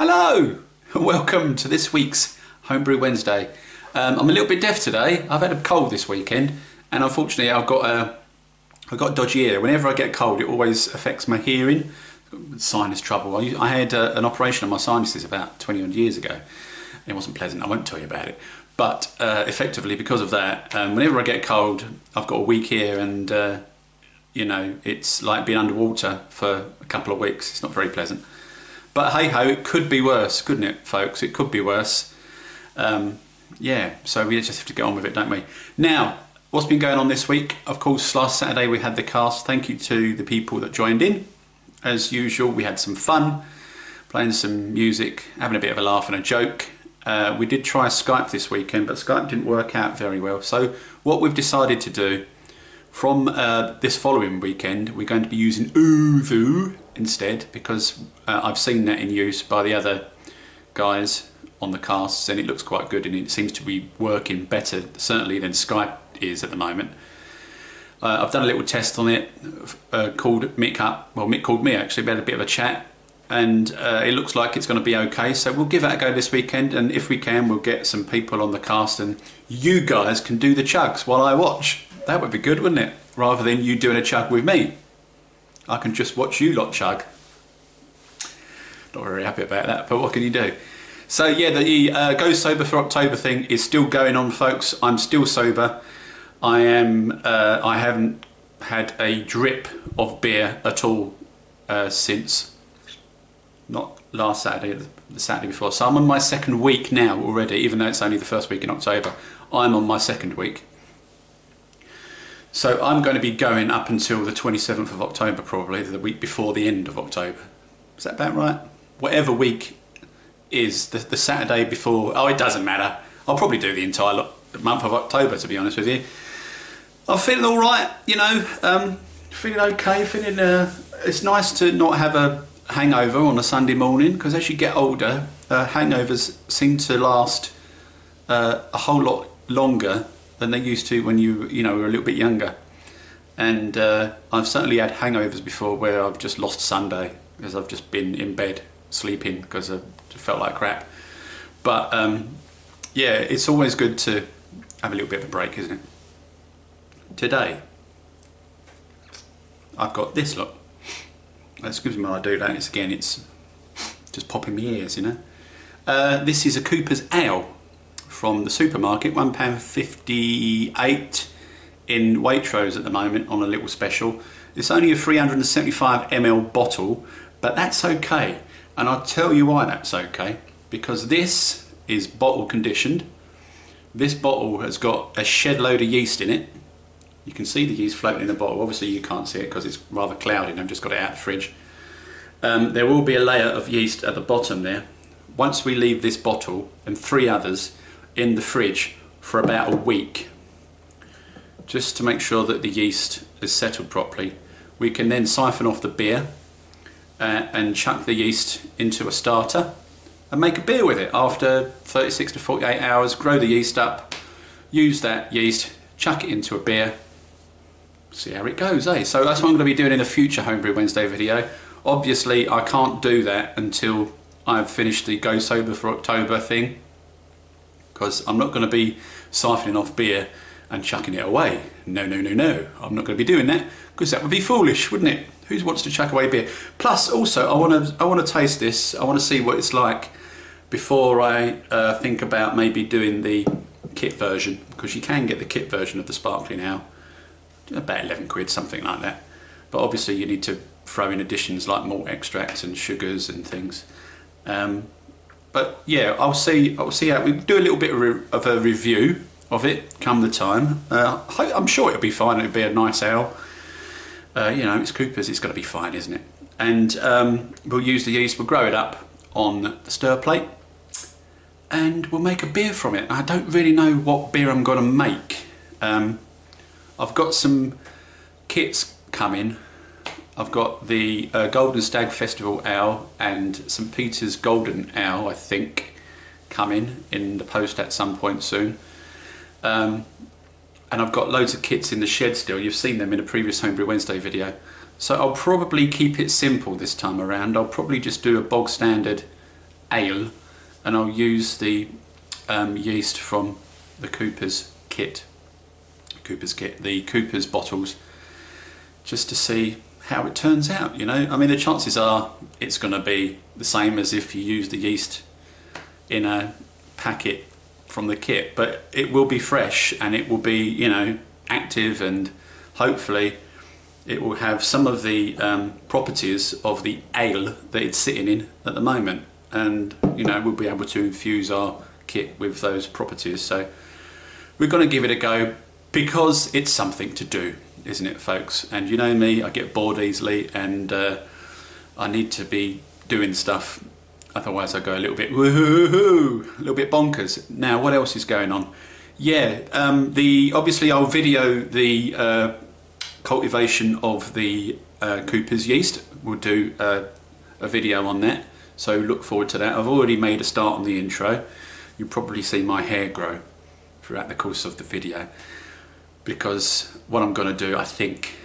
Hello! Welcome to this week's Homebrew Wednesday. I'm a little bit deaf today. I've had a cold this weekend and unfortunately I've got a dodgy ear. Whenever I get a cold it always affects my hearing. Sinus trouble. I had an operation on my sinuses about 20 odd years ago. It wasn't pleasant, I won't tell you about it. But effectively because of that, whenever I get a cold I've got a weak ear and you know, it's like being underwater for a couple of weeks. It's not very pleasant. But hey ho, it could be worse, couldn't it, folks? It could be worse. Yeah, so we just have to get on with it, don't we? Now, what's been going on this week? Of course, last Saturday we had the cast. Thank you to the people that joined in. As usual, we had some fun, playing some music, having a bit of a laugh and a joke. We did try Skype this weekend, but Skype didn't work out very well. So what we've decided to do, from this following weekend, we're going to be using Uvu instead, because I've seen that in use by the other guys on the casts and it looks quite good and it seems to be working better certainly than Skype is at the moment. I've done a little test on it, called Mick up. Well, Mick called me actually, we had a bit of a chat and it looks like it's going to be okay, so we'll give that a go this weekend, and if we can we'll get some people on the cast and you guys can do the chugs while I watch. That would be good, wouldn't it? Rather than you doing a chug with me. I can just watch you lot chug. Not very happy about that, but what can you do? So yeah, the Go Sober for October thing is still going on, folks. I'm still sober. I haven't had a drip of beer at all since, not last Saturday, the Saturday before. So I'm on my second week now already, even though it's only the first week in October. I'm on my second week. So I'm going to be going up until the 27th of October, probably, the week before the end of October. Is that about right? Whatever week is the Saturday before, oh, it doesn't matter. I'll probably do the entire month of October, to be honest with you. I'm feeling all right, you know, feeling okay, feeling, it's nice to not have a hangover on a Sunday morning, because as you get older, hangovers seem to last a whole lot longer than they used to when you were a little bit younger. And I've certainly had hangovers before where I've just lost Sunday because I've just been in bed sleeping because I felt like crap. But yeah, it's always good to have a little bit of a break, isn't it? Today I've got this, look. Excuse me while I do that. It's just popping my ears, you know. This is a Cooper's Ale from the supermarket, £1.58 in Waitrose at the moment on a little special. It's only a 375 ml bottle, but that's okay. And I'll tell you why that's okay. Because this is bottle conditioned. This bottle has got a shed load of yeast in it. You can see the yeast floating in the bottle. Obviously you can't see it because it's rather cloudy and I've just got it out of the fridge. There will be a layer of yeast at the bottom there. Once we leave this bottle and 3 others in the fridge for about a week, just to make sure that the yeast is settled properly, we can then siphon off the beer and chuck the yeast into a starter and make a beer with it after 36 to 48 hours. Grow the yeast up, use that yeast, chuck it into a beer, see how it goes, eh? So that's what I'm going to be doing in a future Homebrew Wednesday video. Obviously I can't do that until I've finished the Go Sober for October thing, because I'm not going to be siphoning off beer and chucking it away. No, no, no, no. I'm not going to be doing that, because that would be foolish, wouldn't it? Who wants to chuck away beer? Plus, also, I want to taste this. I want to see what it's like before I think about maybe doing the kit version, because you can get the kit version of the sparkling ale, about 11 quid, something like that. But obviously, you need to throw in additions like malt extracts and sugars and things. But yeah, I'll see how we do a little bit of a review of it come the time. I'm sure it'll be fine. It'll be a nice ale. You know, it's Cooper's. It's going to be fine, isn't it? And we'll use the yeast. We'll grow it up on the stir plate, and we'll make a beer from it. I don't really know what beer I'm going to make. I've got some kits coming. I've got the Golden Stag Festival Ale and St Peter's Golden Ale, I think, coming in the post at some point soon. And I've got loads of kits in the shed still. You've seen them in a previous Homebrew Wednesday video. So I'll probably keep it simple this time around. I'll probably just do a bog standard ale, and I'll use the yeast from the Cooper's kit, the Cooper's bottles, just to see how it turns out, you know. I mean, the chances are it's going to be the same as if you use the yeast in a packet from the kit, but it will be fresh and it will be, you know, active, and hopefully it will have some of the properties of the ale that it's sitting in at the moment, and you know, we'll be able to infuse our kit with those properties. So we're going to give it a go because it's something to do, isn't it, folks? And you know me, I get bored easily, and I need to be doing stuff, otherwise I go a little bit woohoo, a little bit bonkers. Now, what else is going on? Yeah, obviously I'll video the cultivation of the Cooper's yeast. We'll do a video on that, so look forward to that. I've already made a start on the intro. You'll probably see my hair grow throughout the course of the video, because what I'm going to do, I think,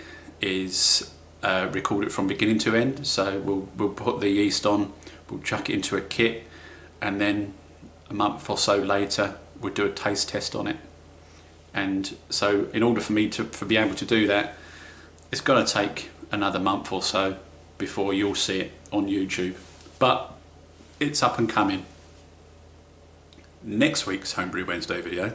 is record it from beginning to end. So we'll put the yeast on, we'll chuck it into a kit, and then a month or so later we'll do a taste test on it. And so in order for me to be able to do that, it's going to take another month or so before you'll see it on YouTube, but it's up and coming. Next week's Homebrew Wednesday video,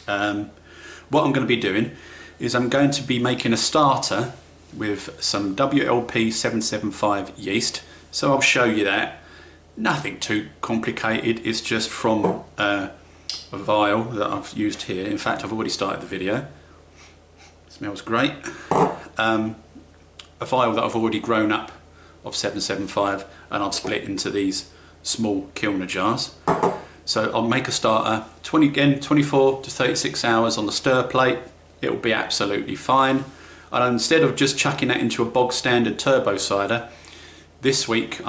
what I'm going to be doing is I'm going to be making a starter with some WLP 775 yeast. So I'll show you that. Nothing too complicated, it's just from a vial that I've used here. In fact, I've already started the video. It smells great. A vial that I've already grown up of 775, and I've split into these small kilner jars. So I'll make a starter, 24 to 36 hours on the stir plate. It'll be absolutely fine. And instead of just chucking that into a bog standard turbo cider, this week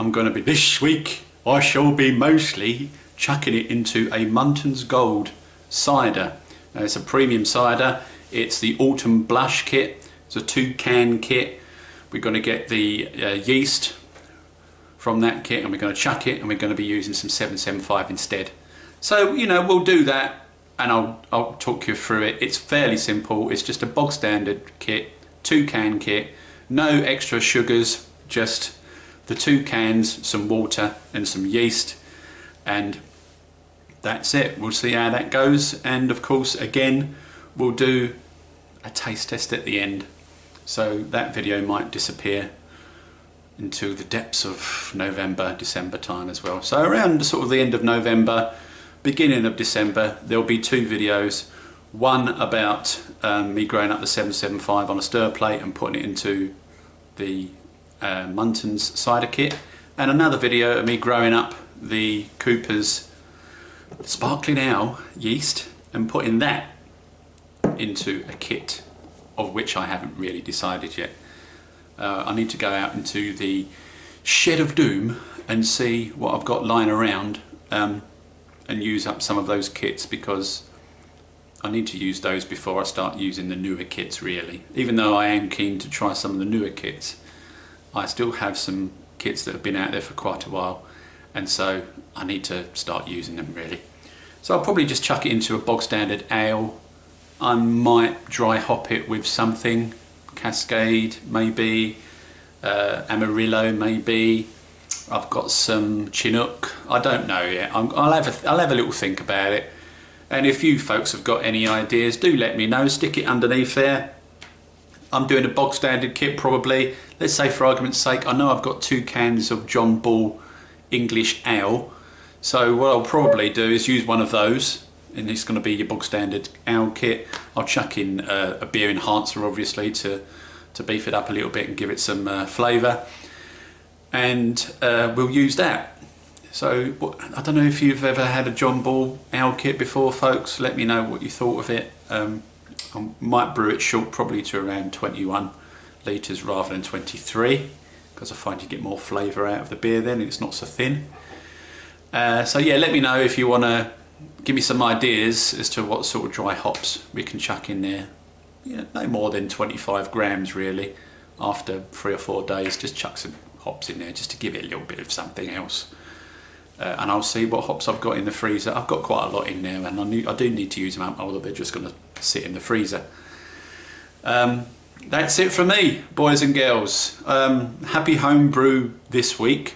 I shall be mostly chucking it into a Muntons Gold cider. Now, it's a premium cider. It's the Autumn Blush kit. It's a 2-can kit. We're going to get the yeast from that kit, and we're going to chuck it, and we're going to be using some 775 instead. So, you know, we'll do that, and I'll talk you through it. It's fairly simple. It's just a bog standard kit, 2-can kit, no extra sugars, just the 2 cans, some water and some yeast, and that's it. We'll see how that goes, and of course again we'll do a taste test at the end, so that video might disappear into the depths of November, December time as well. So around sort of the end of November, beginning of December, there'll be 2 videos. One about me growing up the 775 on a stir plate and putting it into the Muntons cider kit, and another video of me growing up the Cooper's Sparkling Ale yeast and putting that into a kit, of which I haven't really decided yet. I need to go out into the shed of doom and see what I've got lying around, and use up some of those kits, because I need to use those before I start using the newer kits really. Even though I am keen to try some of the newer kits, I still have some kits that have been out there for quite a while, and so I need to start using them really. So I'll probably just chuck it into a bog standard ale. I might dry hop it with something, Cascade maybe, Amarillo maybe. I've got some Chinook, I don't know yet. I'll have a little think about it, and if you folks have got any ideas, do let me know. Stick it underneath there. I'm doing a bog standard kit probably. Let's say for argument's sake, I know I've got 2 cans of John Bull English Ale, so what I'll probably do is use one of those, and it's going to be your bog standard ale kit. I'll chuck in a beer enhancer obviously to beef it up a little bit and give it some flavour, and we'll use that. So I don't know if you've ever had a John Bull ale kit before, folks. Let me know what you thought of it. I might brew it short, probably to around 21 litres rather than 23, because I find you get more flavour out of the beer then, it's not so thin. So yeah, let me know if you want to give me some ideas as to what sort of dry hops we can chuck in there. Yeah, no more than 25 grams really. After 3 or 4 days, just chuck some hops in there just to give it a little bit of something else. And I'll see what hops I've got in the freezer. I've got quite a lot in there, and I do need to use them up, although they're just going to sit in the freezer. That's it for me, boys and girls. Happy homebrew this week.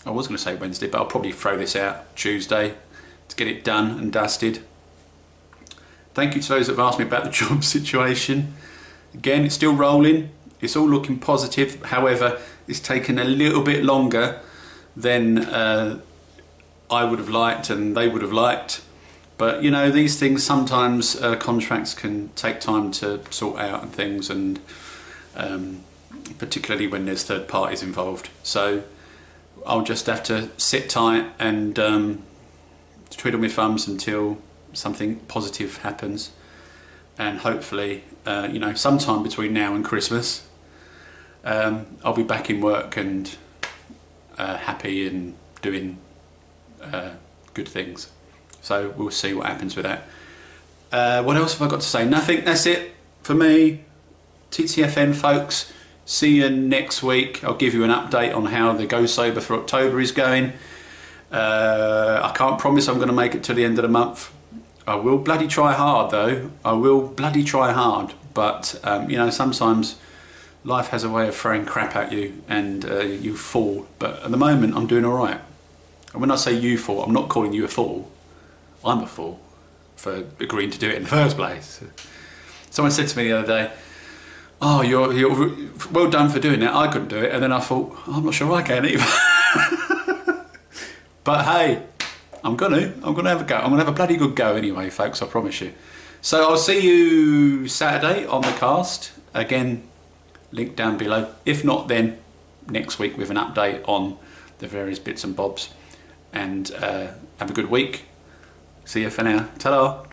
I was going to say Wednesday, but I'll probably throw this out Tuesday to get it done and dusted. Thank you to those that have asked me about the job situation. Again, it's still rolling. It's all looking positive. However, it's taken a little bit longer than I would have liked and they would have liked. But you know, these things sometimes, contracts can take time to sort out and things, and particularly when there's third parties involved. So I'll just have to sit tight and twiddle my thumbs until something positive happens, and hopefully you know, sometime between now and Christmas I'll be back in work and happy and doing good things. So we'll see what happens with that. What else have I got to say? Nothing. That's it for me. TTFN folks, see you next week. I'll give you an update on how the Go Sober for October is going. I can't promise I'm going to make it to the end of the month. I will bloody try hard though. I will bloody try hard. But you know, sometimes life has a way of throwing crap at you and you fall. But at the moment I'm doing alright. And when I say you fall, I'm not calling you a fool. I'm a fool for agreeing to do it in the first place. Someone said to me the other day, oh, you're well done for doing that. I couldn't do it. And then I thought, oh, I'm not sure I can either. But hey, I'm gonna have a go. I'm gonna have a bloody good go anyway, folks, I promise you. So I'll see you Saturday on the cast. Again, link down below. If not, then next week with an update on the various bits and bobs. And have a good week. See you for now. Ta-da!